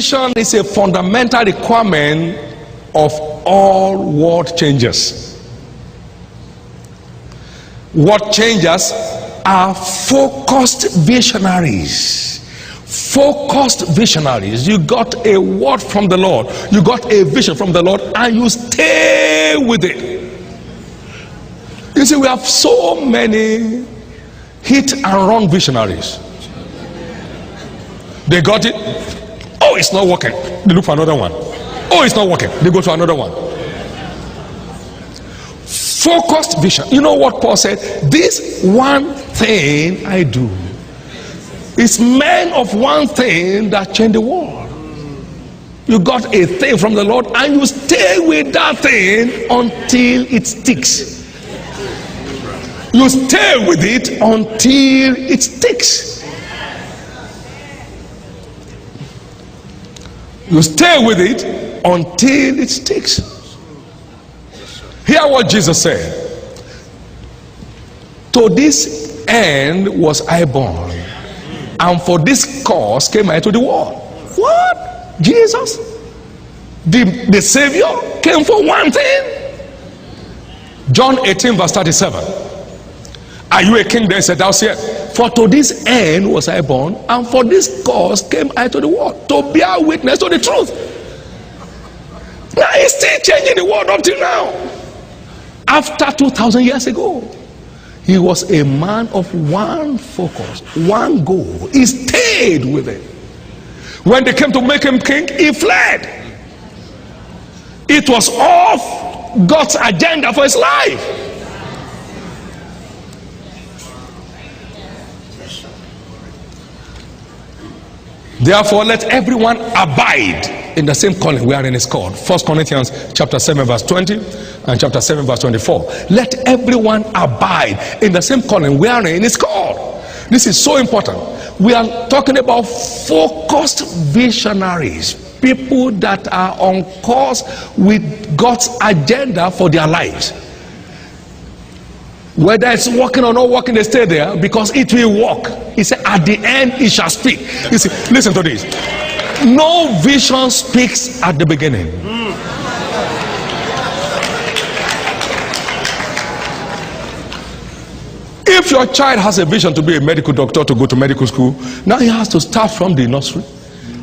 Vision is a fundamental requirement of all world changers. World changers are focused visionaries. Focused visionaries. You got a word from the Lord, you got a vision from the Lord, and you stay with it. You see, we have so many hit and run visionaries. They got it. Oh, it's not working. They look for another one. Oh, it's not working. They go to another one. Focused vision. You know what Paul said? This one thing I do. It's men of one thing that change the world. You got a thing from the Lord and you stay with that thing until it sticks. You stay with it until it sticks. You stay with it until it sticks. Hear what Jesus said. To this end was I born, and for this cause came I to the world. What? Jesus? The Savior came for one thing? John 18 verse 37. Are you a king? Then said, thou sayest, for to this end was I born, and for this cause came I to the world, to bear witness to the truth. Now he's still changing the world up till now. After 2,000 years ago, he was a man of one focus, one goal. He stayed with it. When they came to make him king, he fled. It was off God's agenda for his life. Therefore, let everyone abide in the same calling wherein is called. 1 Corinthians chapter 7 verse 20 and chapter 7 verse 24. Let everyone abide in the same calling wherein is called. This is so important. We are talking about focused visionaries, people that are on course with God's agenda for their lives. Whether it's working or not working, they stay there because it will work. He said, at the end, it shall speak. You see, listen to this. No vision speaks at the beginning. If your child has a vision to be a medical doctor, to go to medical school, now he has to start from the nursery,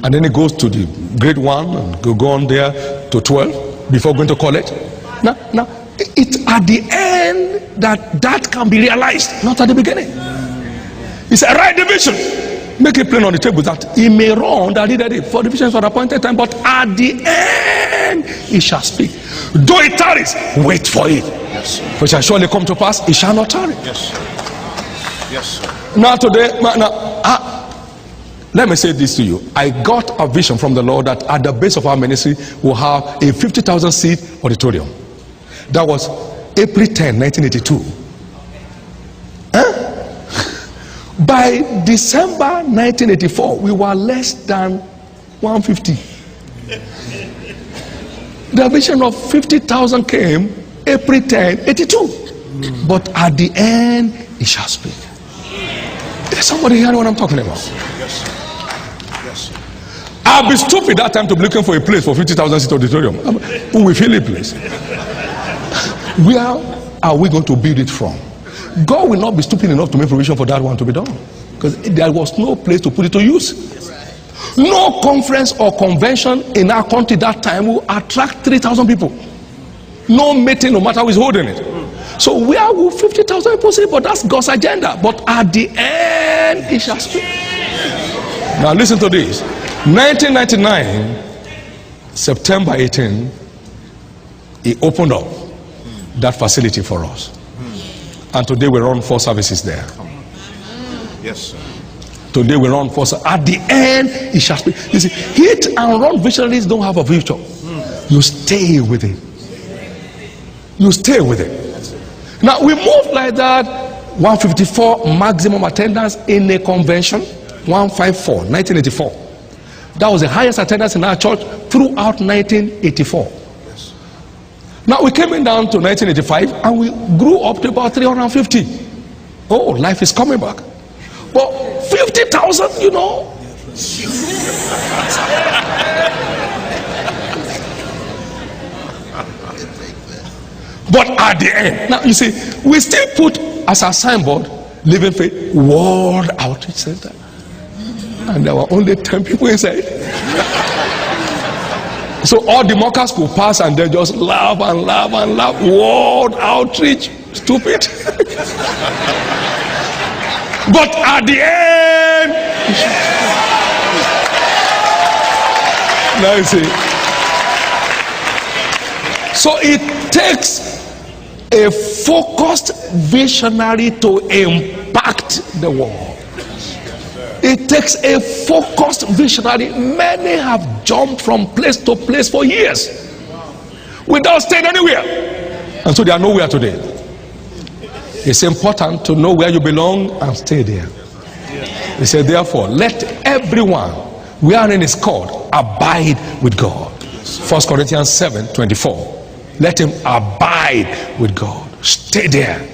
and then he goes to the grade 1 and go on there to 12 before going to college. Now, it's at the end that can be realized, not at the beginning. He said, write the vision, make it plain on the table that he may run that he did it, for the vision for the appointed time, but at the end he shall speak. Though it tarries, wait for it. Yes, sir. For it shall surely come to pass, it shall not tarry. Yes, sir. Yes, sir. Now today, let me say this to you. I got a vision from the Lord that at the base of our ministry we'll have a 50,000 seat auditorium. That was April 10, 1982. By December 1984, we were less than 150. The vision of 50,000 came April 10, 82. But at the end, it shall speak. Is somebody hearing what I'm talking about? Yes, sir. Yes, sir. I'll be stupid that time to be looking for a place for 50,000 seat auditorium. Who will fill a place? Where are we going to build it from? God will not be stupid enough to make provision for that one to be done, because there was no place to put it to use. No conference or convention in our country that time will attract 3,000 people. No meeting, no matter who is holding it. So where will 50,000 people say? But that's God's agenda. But at the end, it shall speak. Now listen to this. 1999, September 18, he opened up that facility for us, and today we run 4 services there. Yes, sir. Today we run 4 services. At the end, it shall speak. You see, hit and run visionaries don't have a future. You stay with it. You stay with it. Now we moved like that. 154 maximum attendance in a convention. 154, 1984. That was the highest attendance in our church throughout 1984. Now we came in down to 1985 and we grew up to about 350. Oh, life is coming back. But 50,000, you know. But at the end, now you see, we still put as a signboard, Living Faith World Outreach Center. And there were only 10 people inside. So all the mockers could pass and they just laugh and laugh and laugh. World Outreach, stupid. But at the end, now you see. So it takes a focused visionary to impact the world. It takes a focused visionary. Many have jumped from place to place for years without staying anywhere, and so they are nowhere today. It's important to know where you belong and stay there. He said, therefore, let everyone wherein is called abide with God. 1 Corinthians 7:24. Let him abide with God. Stay there.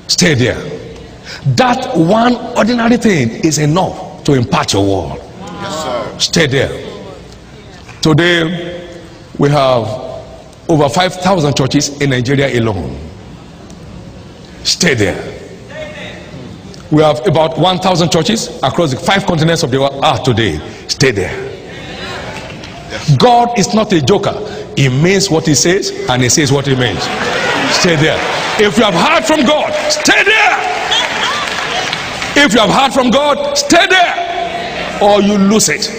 Stay there. That one ordinary thing is enough to impact your world. Yes, sir. Stay there. Today we have over 5,000 churches in Nigeria alone. Stay there. We have about 1,000 churches across the 5 continents of the world today. Stay there. God is not a joker. He means what he says, and he says what he means. Stay there. If you have heard from God, stay there. If you have heard from God, stay there, or you lose it.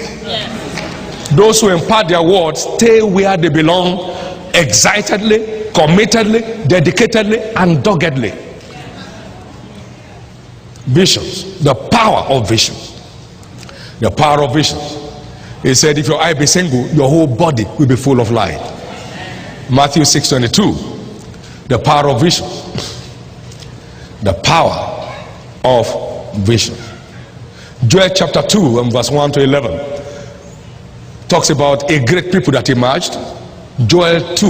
Those who impart their words stay where they belong, excitedly, committedly, dedicatedly, and doggedly. Visions, the power of vision. The power of vision. He said, if your eye be single, your whole body will be full of light. Matthew 6:22. The power of vision. The power of vision. Joel chapter 2 and verse 1 to 11 talks about a great people that emerged. Joel 2,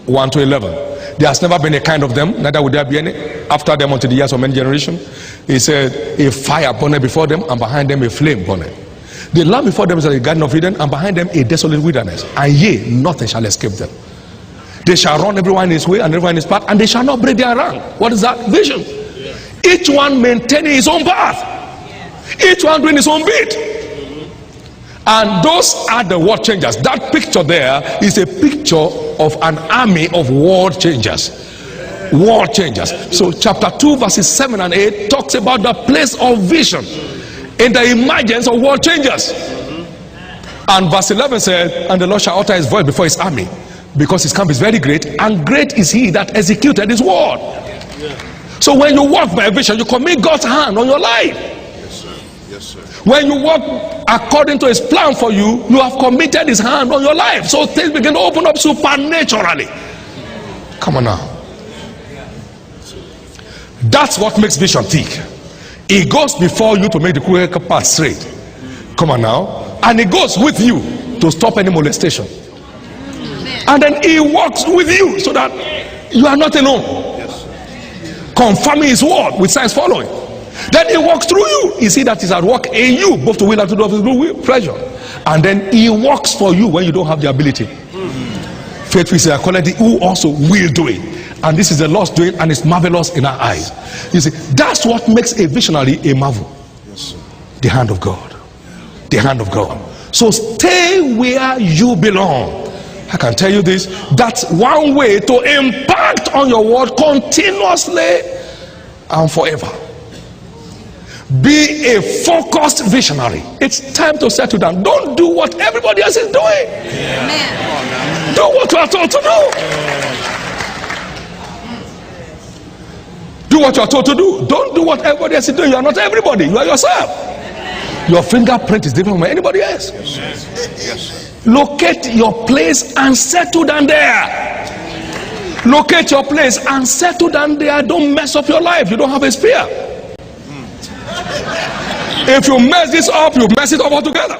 1 to 11. There has never been a kind of them, neither will there be any after them until the years of many generations. He said, a fire burned before them, and behind them a flame burned. The land before them is a garden of Eden, and behind them a desolate wilderness. And yea, nothing shall escape them. They shall run everyone in his way and everyone in his path, and they shall not break their rank. What is that? Vision. Each one maintaining his own path. Each one doing his own bit. And those are the world changers. That picture there is a picture of an army of world changers. World changers. So chapter 2 verses 7 and 8 talks about the place of vision in the emergence of world changers. And verse 11 said, and the Lord shall utter his voice before his army, because his camp is very great, and great is he that executed his word. So when you walk by vision, you commit God's hand on your life. Yes, sir. Yes, sir. When you walk according to his plan for you, you have committed his hand on your life. So things begin to open up supernaturally. Come on now. That's what makes vision thick. It goes before you to make the quick path straight. Come on now. And it goes with you to stop any molestation. And then he walks with you so that you are not alone. Confirming his word with signs following. Then he walks through you. You see that he's at work in you, both to will and to do of his will, pleasure. And then he works for you when you don't have the ability. Faith is a quality who also will do it. And this is the Lord's doing, and it's marvelous in our eyes. You see, that's what makes a visionary a marvel. The hand of God. The hand of God. So stay where you belong. I can tell you this, that's one way to impact on your world continuously and forever. Be a focused visionary. It's time to settle down. Don't do what everybody else is doing. Yeah. Do what you are told to do. Do what you are told to do. Don't do what everybody else is doing. You are not everybody. You are yourself. Your fingerprint is different from anybody else. Yes, sir. Locate your place and settle down there. Locate your place and settle down there. Don't mess up your life. You don't have a spear. If you mess this up, you mess it up altogether.